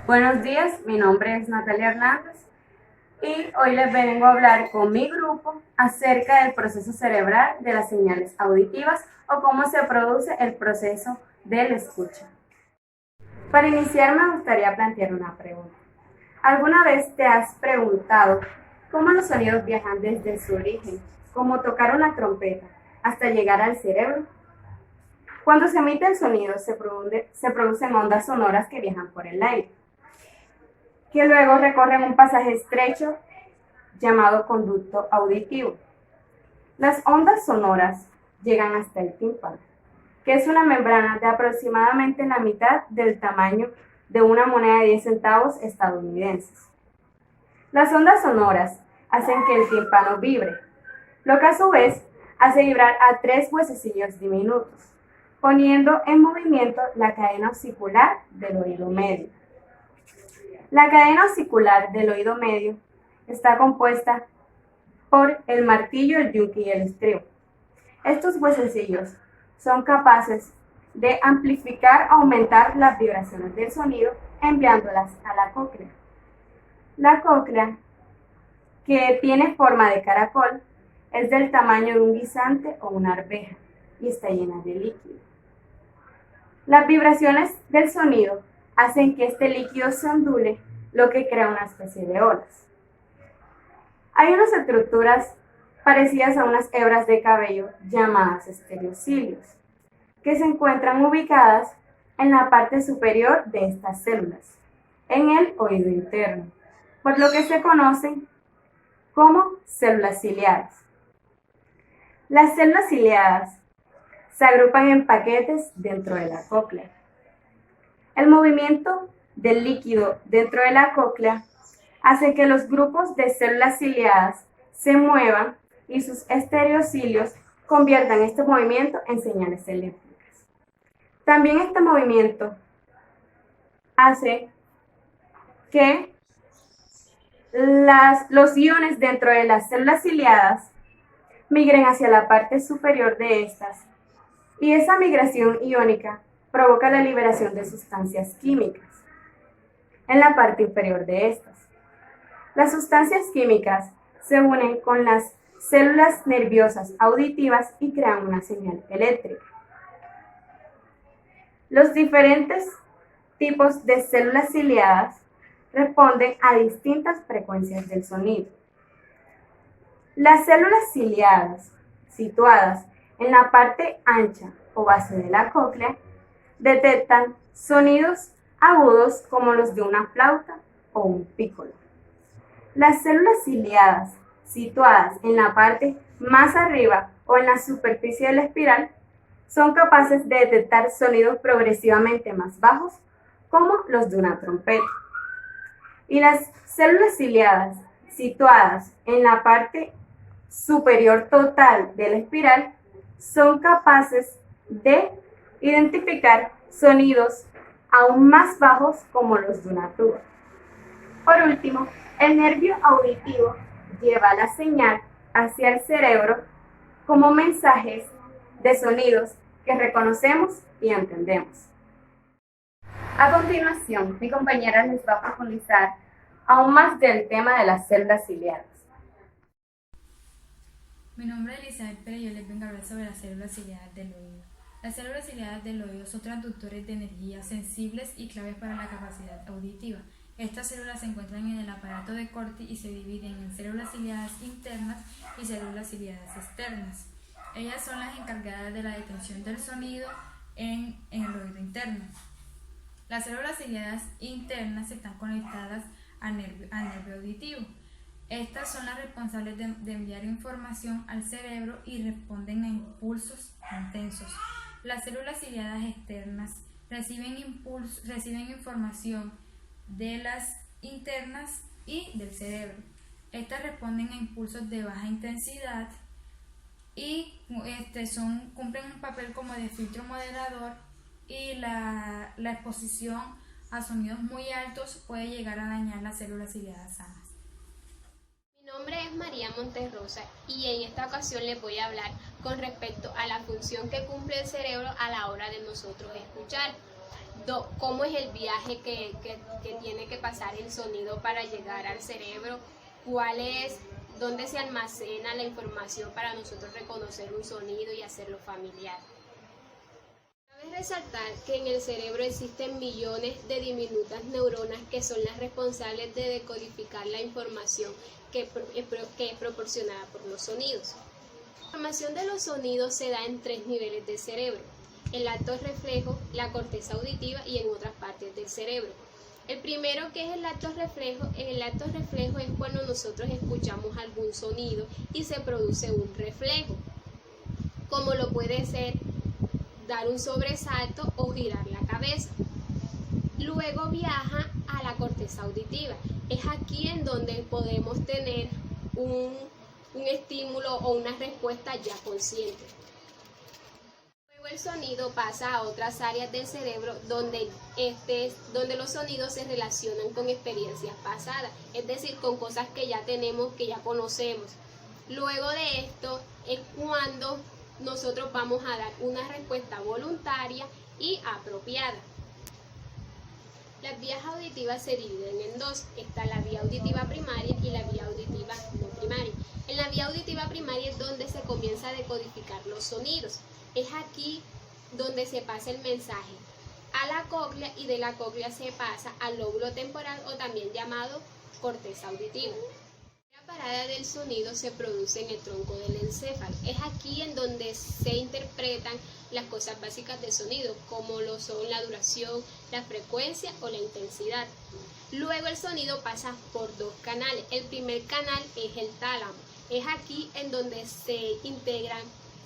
Buenos días, mi nombre es Natalia Hernández y hoy les vengo a hablar con mi grupo acerca del proceso cerebral de las señales auditivas o cómo se produce el proceso del escucha. Para iniciar me gustaría plantear una pregunta. ¿Alguna vez te has preguntado cómo los sonidos viajan desde su origen, como tocar una trompeta, hasta llegar al cerebro? Cuando se emite el sonido se producen ondas sonoras que viajan por el aire, que luego recorren un pasaje estrecho llamado conducto auditivo. Las ondas sonoras llegan hasta el tímpano, que es una membrana de aproximadamente la mitad del tamaño de una moneda de 10 centavos estadounidenses. Las ondas sonoras hacen que el tímpano vibre, lo que a su vez hace vibrar a 3 huesecillos diminutos, poniendo en movimiento la cadena osicular del oído medio. La cadena osicular del oído medio está compuesta por el martillo, el yunque y el estribo. Estos huesecillos son capaces de amplificar o aumentar las vibraciones del sonido enviándolas a la cóclea. La cóclea, que tiene forma de caracol, es del tamaño de un guisante o una arveja y está llena de líquido. Las vibraciones del sonido hacen que este líquido se ondule, lo que crea una especie de olas. Hay unas estructuras parecidas a unas hebras de cabello llamadas estereocilios, que se encuentran ubicadas en la parte superior de estas células, en el oído interno, por lo que se conocen como células ciliadas. Las células ciliadas se agrupan en paquetes dentro de la cóclea. El movimiento del líquido dentro de la cóclea hace que los grupos de células ciliadas se muevan y sus estereocilios conviertan este movimiento en señales eléctricas. También este movimiento hace que los iones dentro de las células ciliadas migren hacia la parte superior de estas, y esa migración iónica provoca la liberación de sustancias químicas en la parte inferior de estas. Las sustancias químicas se unen con las células nerviosas auditivas y crean una señal eléctrica. Los diferentes tipos de células ciliadas responden a distintas frecuencias del sonido. Las células ciliadas, situadas en la parte ancha o base de la cóclea, detectan sonidos agudos como los de una flauta o un pícolo. Las células ciliadas, situadas en la parte más arriba o en la superficie de la espiral, son capaces de detectar sonidos progresivamente más bajos como los de una trompeta. Y las células ciliadas, situadas en la parte superior total de la espiral, son capaces de identificar sonidos aún más bajos como los de una tuba. Por último, el nervio auditivo lleva la señal hacia el cerebro como mensajes de sonidos que reconocemos y entendemos. A continuación, mi compañera les va a profundizar aún más del tema de las células ciliadas. Mi nombre es Elizabeth Pérez y yo les vengo a hablar sobre las células ciliadas del oído. Las células ciliadas del oído son transductores de energía sensibles y claves para la capacidad auditiva. Estas células se encuentran en el aparato de Corti y se dividen en células ciliadas internas y células ciliadas externas. Ellas son las encargadas de la detención del sonido en el oído interno. Las células ciliadas internas están conectadas al nervio auditivo. Estas son las responsables de enviar información al cerebro y responden a impulsos intensos. Las células ciliadas externas reciben información de las internas y del cerebro. Estas responden a impulsos de baja intensidad y cumplen un papel como de filtro moderador, y la exposición a sonidos muy altos puede llegar a dañar las células ciliadas sanas. Mi nombre es María Monterrosa y en esta ocasión les voy a hablar con respecto a la función que cumple el cerebro a la hora de nosotros escuchar. cómo es el viaje que tiene que pasar el sonido para llegar al cerebro, dónde se almacena la información para nosotros reconocer un sonido y hacerlo familiar. Cabe resaltar que en el cerebro existen millones de diminutas neuronas que son las responsables de decodificar la información que es proporcionada por los sonidos. La información de los sonidos se da en 3 niveles del cerebro: el acto reflejo, la corteza auditiva y en otras partes del cerebro. El primero, que es el acto reflejo, es cuando nosotros escuchamos algún sonido y se produce un reflejo, como lo puede ser dar un sobresalto o girar la cabeza. Luego viaja a la corteza auditiva. Es aquí en donde podemos tener un estímulo o una respuesta ya consciente. Luego el sonido pasa a otras áreas del cerebro donde los sonidos se relacionan con experiencias pasadas, es decir, con cosas que ya tenemos, que ya conocemos. Luego de esto es cuando nosotros vamos a dar una respuesta voluntaria y apropiada. Las vías auditivas se dividen en dos: está la vía auditiva primaria y la vía auditiva no primaria. En la vía auditiva primaria es donde se comienza a decodificar los sonidos. Es aquí donde se pasa el mensaje a la cóclea y de la cóclea se pasa al lóbulo temporal, o también llamado corteza auditiva. La parada del sonido se produce en el tronco del encéfalo. Es aquí en donde se interpretan las cosas básicas del sonido, como lo son la duración, la frecuencia o la intensidad. Luego el sonido pasa por 2 canales. El primer canal es el tálamo. Es aquí en donde se integran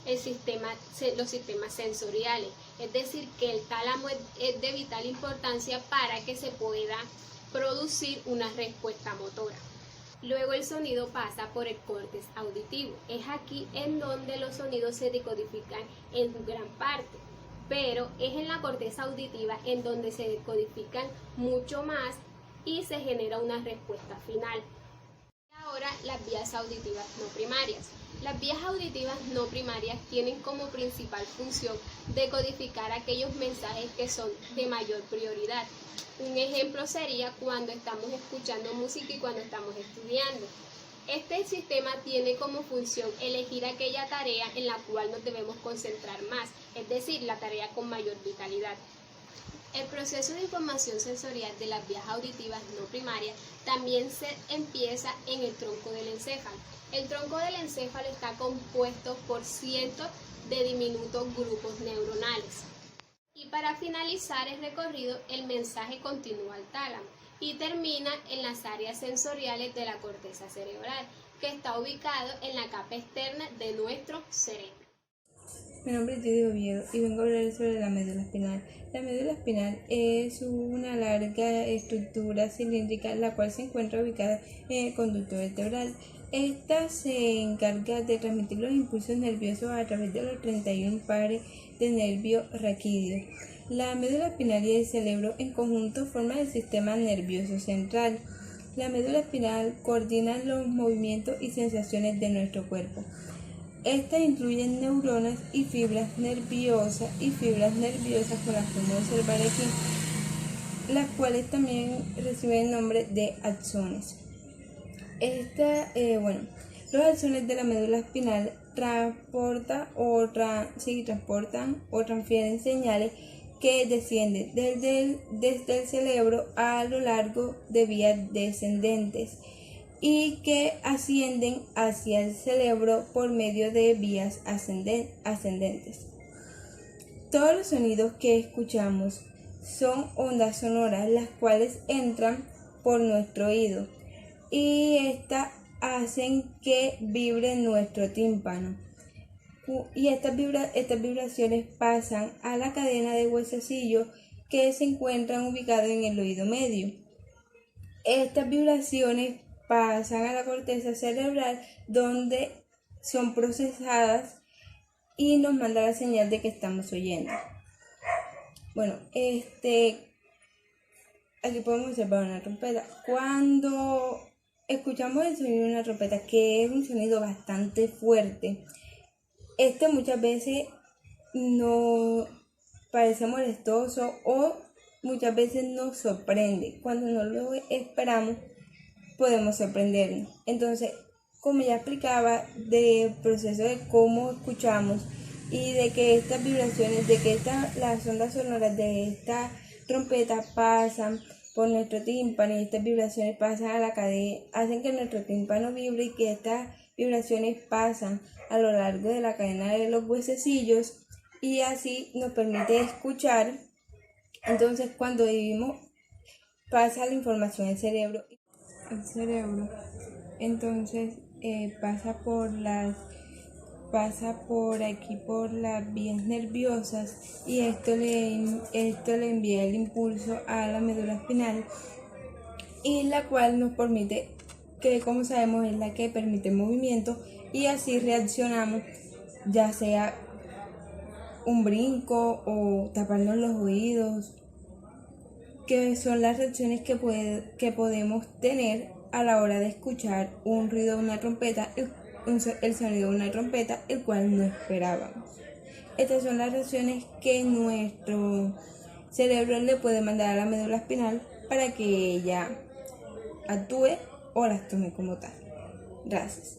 los sistemas sensoriales. Es decir, que el tálamo es de vital importancia para que se pueda producir una respuesta motora. Luego el sonido pasa por el córtex auditivo. Es aquí en donde los sonidos se decodifican en gran parte, pero es en la corteza auditiva en donde se decodifican mucho más y se genera una respuesta final. Ahora, las vías auditivas no primarias. Las vías auditivas no primarias tienen como principal función decodificar aquellos mensajes que son de mayor prioridad. Un ejemplo sería cuando estamos escuchando música y cuando estamos estudiando. Este sistema tiene como función elegir aquella tarea en la cual nos debemos concentrar más, es decir, la tarea con mayor vitalidad. El proceso de información sensorial de las vías auditivas no primarias también se empieza en el tronco del encéfalo. El tronco del encéfalo está compuesto por cientos de diminutos grupos neuronales. Y para finalizar el recorrido, el mensaje continúa al tálamo y termina en las áreas sensoriales de la corteza cerebral, que está ubicado en la capa externa de nuestro cerebro. Mi nombre es Judy Oviedo y vengo a hablar sobre la médula espinal. La médula espinal es una larga estructura cilíndrica la cual se encuentra ubicada en el conducto vertebral. Esta se encarga de transmitir los impulsos nerviosos a través de los 31 pares de nervio raquídeo. La médula espinal y el cerebro en conjunto forman el sistema nervioso central. La médula espinal coordina los movimientos y sensaciones de nuestro cuerpo. Estas incluyen neuronas y fibras nerviosas como las podemos observar aquí, las cuales también reciben el nombre de axones. Los axones de la médula espinal transportan o transfieren señales que descienden desde el cerebro a lo largo de vías descendentes y que ascienden hacia el cerebro por medio de vías ascendentes. Todos los sonidos que escuchamos son ondas sonoras, las cuales entran por nuestro oído y estas hacen que vibre nuestro tímpano. Y estas vibraciones pasan a la cadena de huesecillos que se encuentran ubicados en el oído medio. Estas vibraciones pasan a la corteza cerebral, donde son procesadas y nos manda la señal de que estamos oyendo. Aquí podemos observar una trompeta. Cuando escuchamos el sonido de una trompeta, que es un sonido bastante fuerte, muchas veces nos parece molestoso o muchas veces nos sorprende. Cuando no lo esperamos, podemos sorprendernos. Entonces, como ya explicaba, del proceso de cómo escuchamos y de que estas vibraciones, de que las ondas sonoras de esta trompeta pasan por nuestro tímpano y estas vibraciones pasan a la cadena, hacen que nuestro tímpano vibre y que estas vibraciones pasan a lo largo de la cadena de los huesecillos y así nos permite escuchar. Entonces, cuando vivimos, pasa la información al cerebro. El cerebro, entonces, pasa por aquí por las vías nerviosas y esto le envía el impulso a la médula espinal y la cual nos permite, que como sabemos es la que permite el movimiento y así reaccionamos, ya sea un brinco o taparnos los oídos, que son las reacciones que podemos tener a la hora de escuchar un ruido de una trompeta, el sonido de una trompeta, el cual no esperábamos. Estas son las reacciones que nuestro cerebro le puede mandar a la médula espinal para que ella actúe o las tome como tal. Gracias.